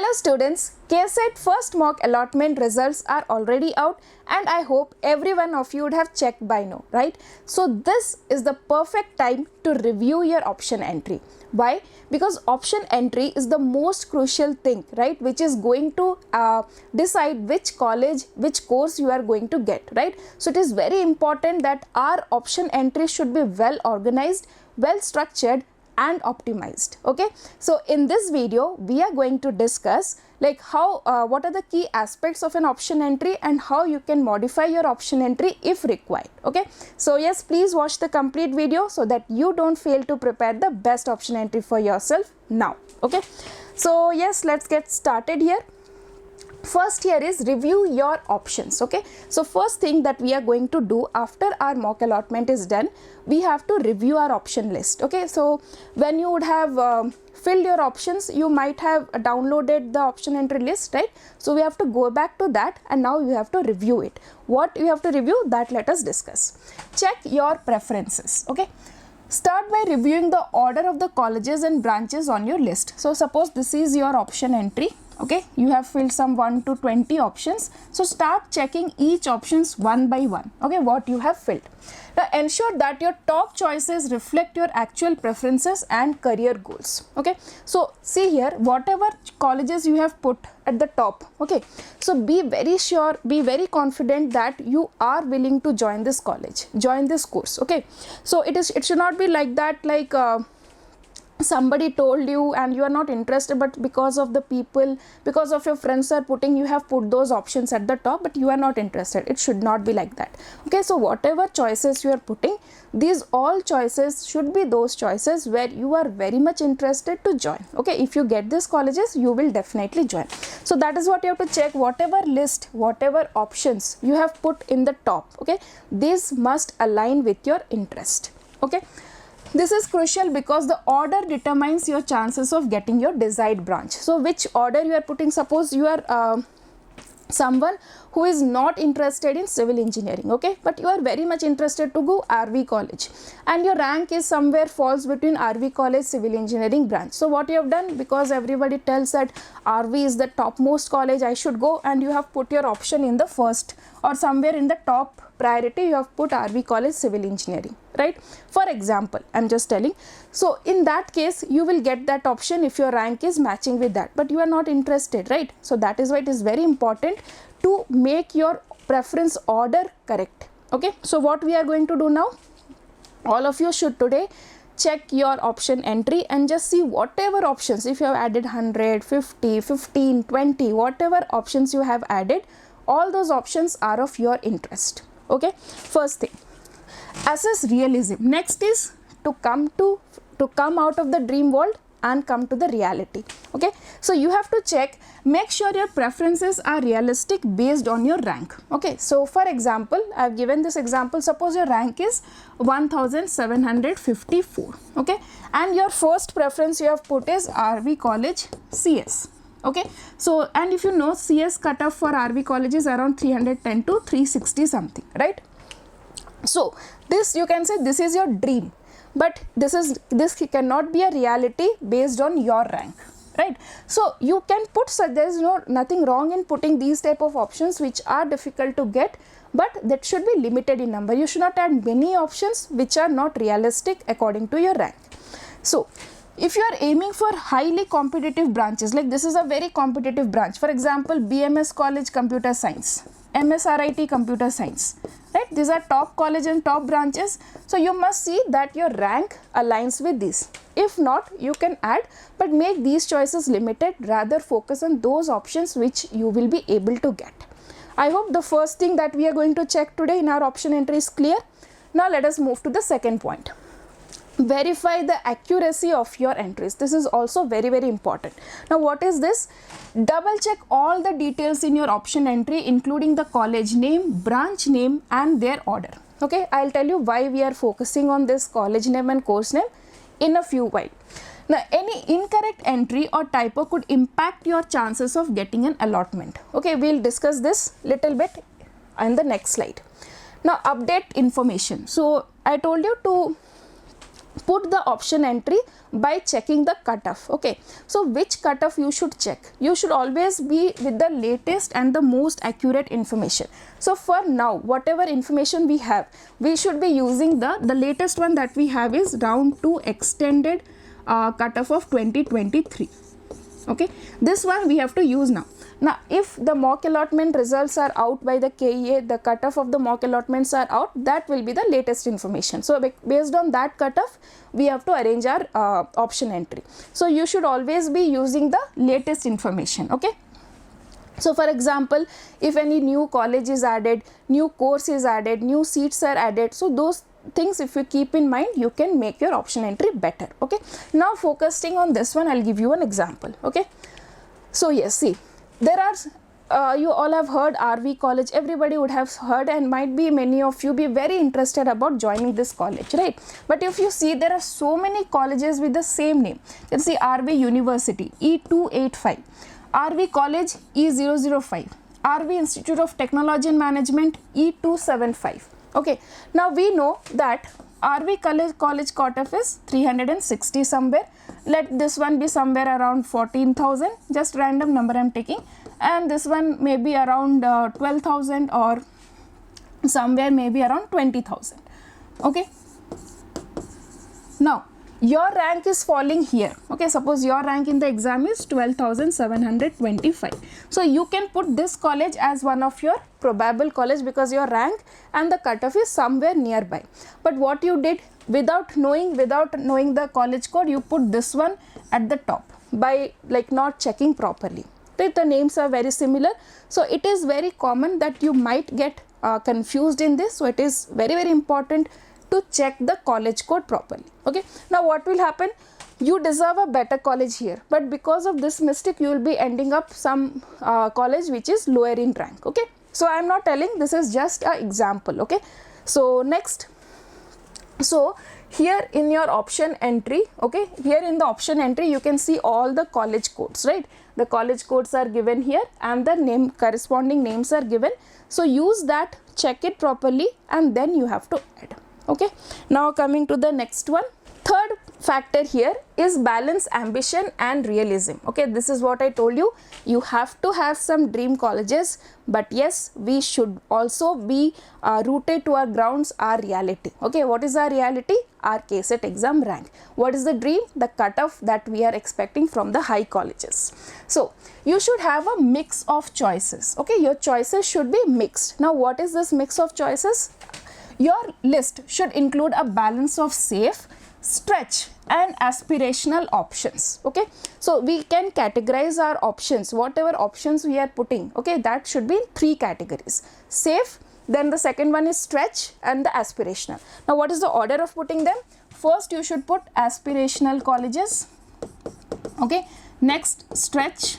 Hello students, KCET first mock allotment results are already out and I hope every one of you would have checked by now, right? So this is the perfect time to review your option entry. Why? Because option entry is the most crucial thing, right? Which is going to decide which college, which course you are going to get, right? So it is very important that our option entry should be well organized, well structured and optimized. Okay, so in this video we are going to discuss like how what are the key aspects of an option entry and how you can modify your option entry if required. Okay, so yes, please watch the complete video so that you don't fail to prepare the best option entry for yourself now. Okay, so yes, let's get started here. First here is review your options. Okay, so first thing that we are going to do after our mock allotment is done, we have to review our option list. Okay, so when you would have filled your options, you might have downloaded the option entry list, right? So we have to go back to that and now you have to review it. What you have to review, that let us discuss. Check your preferences. Okay, start by reviewing the order of the colleges and branches on your list. So suppose this is your option entry. Okay, you have filled some 1 to 20 options. So start checking each options one by one. Okay, what you have filled. Now ensure that your top choices reflect your actual preferences and career goals. Okay, so see here, whatever colleges you have put at the top. Okay, so be very sure, be very confident that you are willing to join this college, join this course. Okay, so it should not be like that, like somebody told you and you are not interested, but because of the people, because of your friends are putting, you have put those options at the top but you are not interested. It should not be like that. Okay, so whatever choices you are putting, these all choices should be those choices where you are very much interested to join. Okay, if you get these colleges, you will definitely join. So that is what you have to check. Whatever list, whatever options you have put in the top, okay, these must align with your interest. Okay, this is crucial because the order determines your chances of getting your desired branch. So which order you are putting, suppose you are someone who is not interested in civil engineering, okay, but you are very much interested to go RV college and your rank is somewhere falls between RV college civil engineering branch. So what you have done, because everybody tells that RV is the topmost college, I should go, and you have put your option in the first or somewhere in the top priority, you have put RV college civil engineering, right? For example, I'm just telling. So in that case, you will get that option if your rank is matching with that, but you are not interested, right? So that is why it is very important to make your preference order correct. Okay, so what we are going to do now, all of you should today check your option entry and just see whatever options, if you have added 100, 50, 15, 20, whatever options you have added, all those options are of your interest. Okay, first thing, assess realism. Next is to come out of the dream world and come to the reality. Okay, so you have to check, make sure your preferences are realistic based on your rank. Okay, so for example, I have given this example. Suppose your rank is 1754. Okay, and your first preference you have put is RV college CS. Okay, so and if you know, CS cutoff for RV college is around 310 to 360 something, right? So this, you can say this is your dream, but this cannot be a reality based on your rank, right? So you can put such, there is nothing wrong in putting these type of options which are difficult to get, but that should be limited in number. You should not add many options which are not realistic according to your rank. So if you are aiming for highly competitive branches, like this is a very competitive branch, for example, BMS College Computer Science, MSRIT Computer Science, right? These are top college and top branches. So you must see that your rank aligns with this. If not, you can add, but make these choices limited, rather focus on those options which you will be able to get. I hope the first thing that we are going to check today in our option entry is clear. Now let us move to the second point. Verify the accuracy of your entries. This is also very, very important. Now what is this? Double check all the details in your option entry, including the college name, branch name and their order. Okay, I'll tell you why we are focusing on this college name and course name in a few while. Now any incorrect entry or typo could impact your chances of getting an allotment. Okay, we'll discuss this little bit in the next slide. Now update information. So I told you to put the option entry by checking the cutoff. Okay, so which cutoff you should check? You should always be with the latest and the most accurate information. So for now, whatever information we have, we should be using the latest one that we have is round 2 extended cutoff of 2023. Okay, this one we have to use now. Now if the mock allotment results are out by the KEA, the cutoff of the mock allotments are out, that will be the latest information. So based on that cutoff, we have to arrange our option entry. So you should always be using the latest information. Okay, so for example, if any new college is added, new course is added, new seats are added, so those things if you keep in mind, you can make your option entry better. Okay, now focusing on this one, I'll give you an example. Okay, so yes, see, there are you all have heard RV college, everybody would have heard, and might be many of you be very interested about joining this college, right? But if you see, there are so many colleges with the same name. Let's see, RV University E285, RV College E005, RV Institute of Technology and Management E275. Okay, now we know that RV college cutoff is 360 somewhere. Let this one be somewhere around 14,000, just random number I am taking, and this one may be around 12,000 or somewhere maybe around 20,000. Okay, now your rank is falling here. Okay, suppose your rank in the exam is 12,725. So you can put this college as one of your probable college because your rank and the cutoff is somewhere nearby. But what you did, without knowing the college code, you put this one at the top by like not checking properly. Right? The names are very similar, so it is very common that you might get confused in this. So it is very, very important to check the college code properly. Okay, now what will happen? You deserve a better college here, but because of this mistake, you will be ending up some college which is lower in rank. Okay, so I am not telling, this is just an example. Okay, so next, so here in your option entry, okay, here in the option entry you can see all the college codes, right? The college codes are given here and the corresponding names are given. So use that, check it properly, and then you have to add. Okay, now coming to the next one, third factor here is balance ambition and realism. Okay, this is what I told you. You have to have some dream colleges, but yes, we should also be rooted to our grounds, our reality. Okay, what is our reality? Our KCET exam rank. What is the dream? The cutoff that we are expecting from the high colleges. So you should have a mix of choices. Okay, your choices should be mixed. Now what is this mix of choices? Your list should include a balance of safe, stretch and aspirational options. Okay, so we can categorize our options, whatever options we are putting. Okay, that should be in 3 categories: safe, then the second one is stretch, and the aspirational. Now what is the order of putting them? First you should put aspirational colleges, okay, next stretch,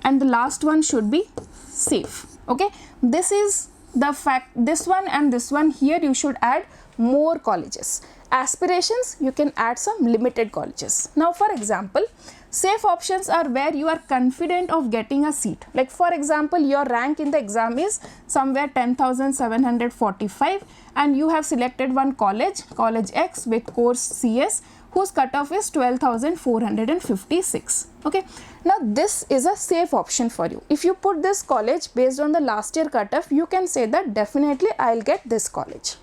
and the last one should be safe. Okay, this is the fact. This one and this one, here you should add more colleges. Aspirations, you can add some limited colleges. Now for example, safe options are where you are confident of getting a seat. Like for example, your rank in the exam is somewhere 10,745 and you have selected one college, college X with course CS, whose cutoff is 12,456. Okay, now this is a safe option for you. If you put this college based on the last year cutoff, you can say that definitely I'll get this college.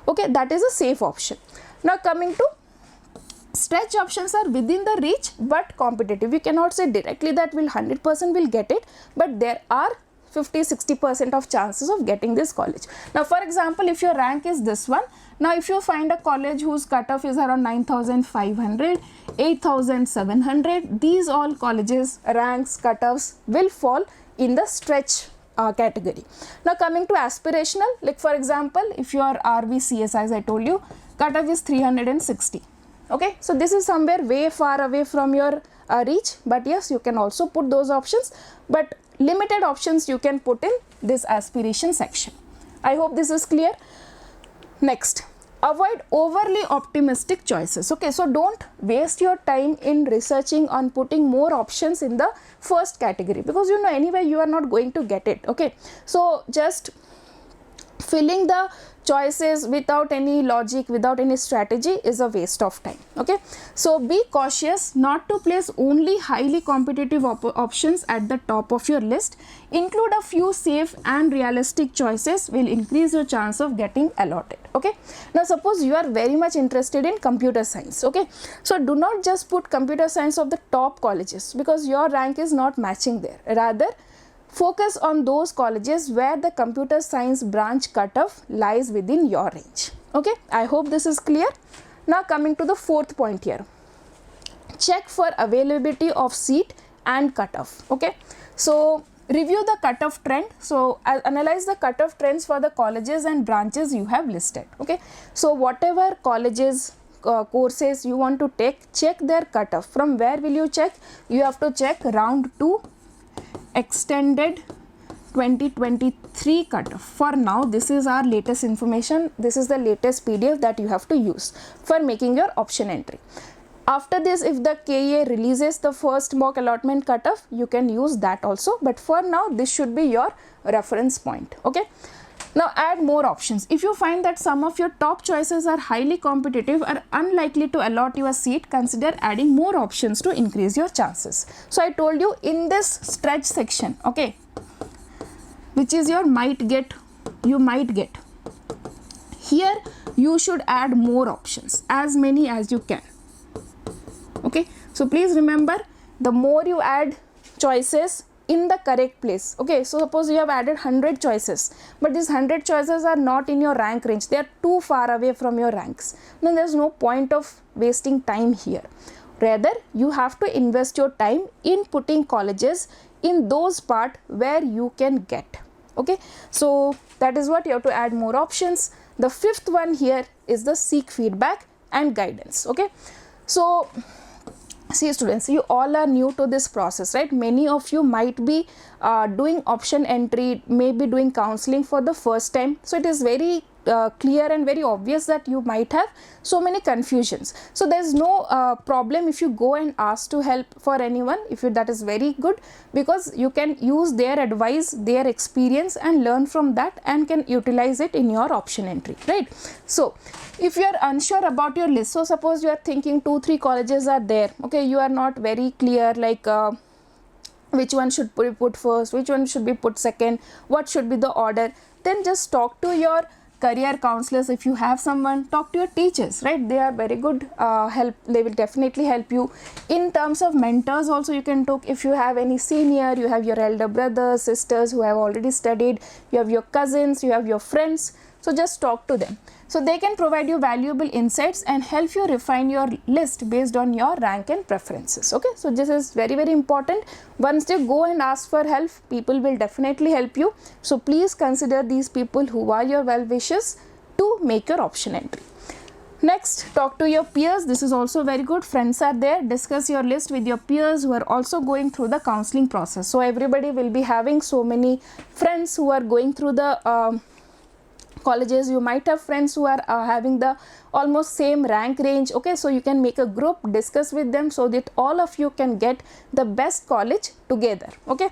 Okay, that is a safe option. Now coming to stretch options, are within the reach but competitive. We cannot say directly that will 100% will get it, but there are 50-60% of chances of getting this college. Now for example, if your rank is this one, now if you find a college whose cutoff is around 9,500, 8,700, these all colleges ranks cutoffs will fall in the stretch category. Now coming to aspirational, like for example, if your RVCS, as I told you, cutoff is 360. Okay, so this is somewhere way far away from your reach, but yes, you can also put those options, but limited options you can put in this aspiration section. I hope this is clear. Next, avoid overly optimistic choices. Okay, so don't waste your time in researching on putting more options in the first category, because you know anyway you are not going to get it. Okay, so just filling the choices without any logic, without any strategy is a waste of time. Okay, so be cautious not to place only highly competitive options at the top of your list. Include a few safe and realistic choices will increase your chance of getting allotted. Okay, now suppose you are very much interested in computer science. Okay, so do not just put computer science of the top colleges, because your rank is not matching there. Rather, focus on those colleges where the computer science branch cutoff lies within your range. Okay, I hope this is clear. Now coming to the fourth point here, check for availability of seat and cutoff. Okay, so review the cutoff trend. So analyze the cutoff trends for the colleges and branches you have listed. Okay, so whatever colleges, courses you want to take, check their cutoff. From where will you check? You have to check round 2 extended 2023 cutoff. For now, this is our latest information. This is the latest PDF that you have to use for making your option entry. After this, if the KEA releases the first mock allotment cutoff, you can use that also. But for now, this should be your reference point. Okay. Now add more options. If you find that some of your top choices are highly competitive or unlikely to allot you a seat, consider adding more options to increase your chances. So I told you in this stretch section, okay, which is your might get, you might get. Here you should add more options, as many as you can. Okay, so please remember, the more you add choices in the correct place. Okay, so suppose you have added 100 choices, but these 100 choices are not in your rank range, they are too far away from your ranks. Then there is no point of wasting time here. Rather, you have to invest your time in putting colleges in those part where you can get. Okay, so that is what you have to add more options. The fifth one here is the seek feedback and guidance. Okay, so see students, you all are new to this process, right? Many of you might be doing option entry, maybe doing counseling for the first time. So it is very clear and very obvious that you might have so many confusions. So there is no problem if you go and ask to help for anyone. If you, that is very good, because you can use their advice, their experience and learn from that and can utilize it in your option entry, right? So if you are unsure about your list, so suppose you are thinking 2-3 colleges are there, okay, you are not very clear like which one should be put first, which one should be put second, what should be the order, then just talk to your career counselors. If you have someone, talk to your teachers, right? They are very good help. They will definitely help you. In terms of mentors also, you can talk. If you have any senior, you have your elder brothers, sisters who have already studied, you have your cousins, you have your friends, so just talk to them. So they can provide you valuable insights and help you refine your list based on your rank and preferences. Okay, so this is very, very important. Once you go and ask for help, people will definitely help you. So please consider these people who are your well-wishers to make your option entry. Next, talk to your peers. This is also very good. Friends are there. Discuss your list with your peers who are also going through the counseling process. So everybody will be having so many friends who are going through the colleges. You might have friends who are having the almost same rank range. Okay, so you can make a group, discuss with them so that all of you can get the best college together. Okay,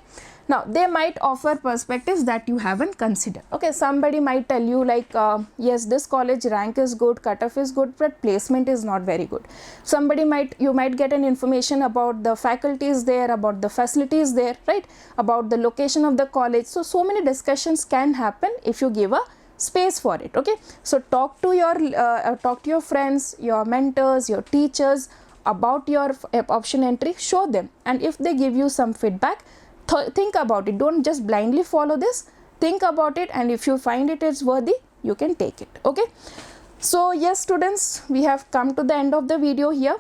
now they might offer perspectives that you haven't considered. Okay, somebody might tell you like yes, this college rank is good, cutoff is good, but placement is not very good. Somebody you might get an information about the faculties there, about the facilities there, right, about the location of the college. So many discussions can happen if you give a space for it. Okay, so talk to your friends, your mentors, your teachers about your option entry. Show them, and if they give you some feedback, think about it. Don't just blindly follow this. Think about it, and if you find it is worthy, you can take it. Okay, so yes students, we have come to the end of the video here.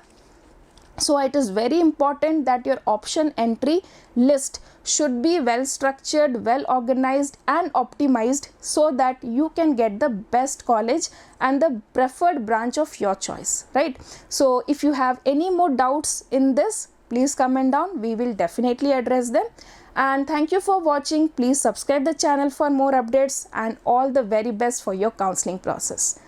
So it is very important that your option entry list should be well structured, well organized and optimized so that you can get the best college and the preferred branch of your choice, right? So if you have any more doubts in this, please comment down. We will definitely address them. And thank you for watching. Please subscribe the channel for more updates, and all the very best for your counseling process.